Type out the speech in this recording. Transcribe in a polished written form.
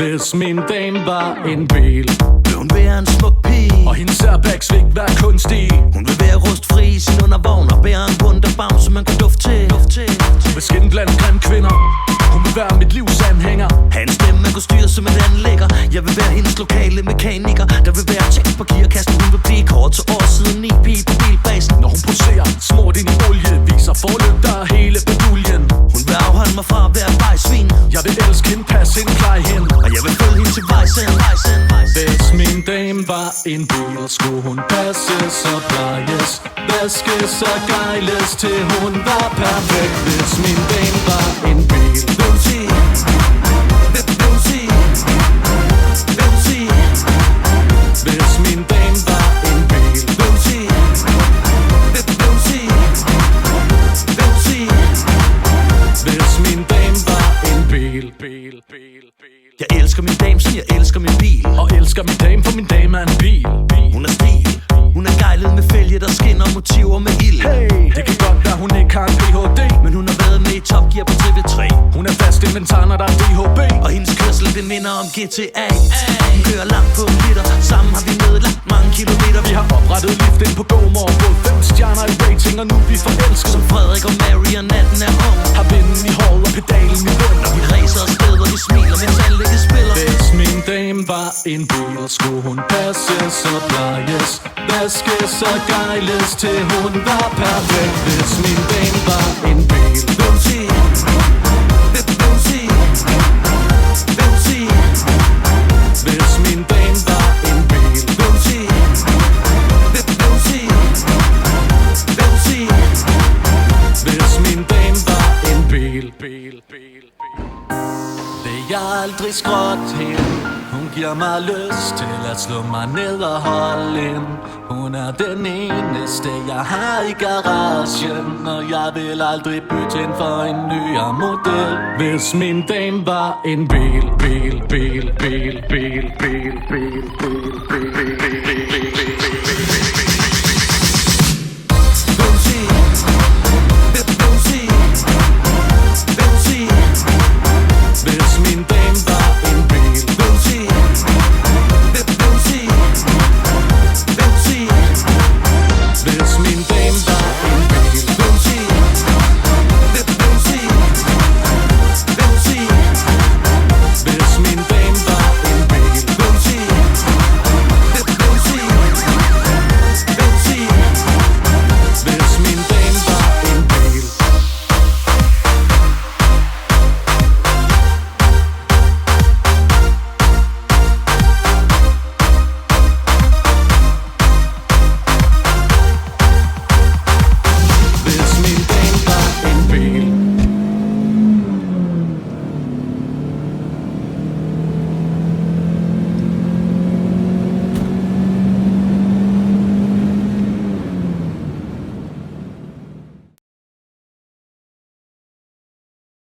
Hvis min dame var en bil, vil hun være en smuk pige, og hendes airbags vil ikke være kunstige. Hun vil være rustfri i sin undervogn og bære en wunderbaum, som man kan dufte til. Vil skinne blandt grimme kvinder, hun vil være mit livs anhænger. Ha' en stemme, man kan styre som en anlægger. Jeg vil være hendes lokale mekaniker. Der vil være tjek på gearkassen. Hun vil blive kort til år siden 9 pige på bilbasen. Når hun poserer, smurt ind i olie, viser forlygter og hele beduljen. Hun vil afholde mig fra at være vejsvin. Jeg vil elske hende, passe hende, pleje hende, og jeg vil følge hende til vejsen. Hvis min dame var en bil, skulle hun passes og plejes, vaskes og gejles, til hun var perfekt. Hvis min dame var en bil, vil hun sige, hvis min dame var en bil, vil hun sige, hvis min dame var en bil. Jeg elsker min dame, som jeg elsker min bil, og elsker min dame, for min dame er en bil. Hun er stil, hun er gejlet med fælge, der skinner motiver med ild. Hey, det kan godt være, hun ikke har en PhD, men hun har været med i Top Gear på TV3. Hun er fast inventar, når der er DHB, og hendes kørsel, det minder om GTA. Hun kører langt på en liter, sammen har vi nedlagt mange kilometer. Vi har oprettet lift ind på GoMore, fået 5 stjerner i rating, og nu er vi forelsket. Som Frederik og Mary, og natten er ung. Har vinden i håret og pedalen i bunden, og vi racer afsted, og vi smiler, mens alle ikke spiller. Hvis min dame var en bil, skulle hun passes og plejes, vaskes og gejles, til hun var perfekt. Hvis min dame var en bil, vil hun sige, hvis min dame var en bil, vil hun sige, hvis min dame var en bil. Vil jeg aldrig skråt hende, hun giver mig lyst til at slå mig ned og holde hende. Hun er den eneste jeg har i garagen, og jeg vil aldrig bytte hende for en nyere model. Hvis min dame var en bil, bil, bil, bil, bil, bil, bil, bil, bil.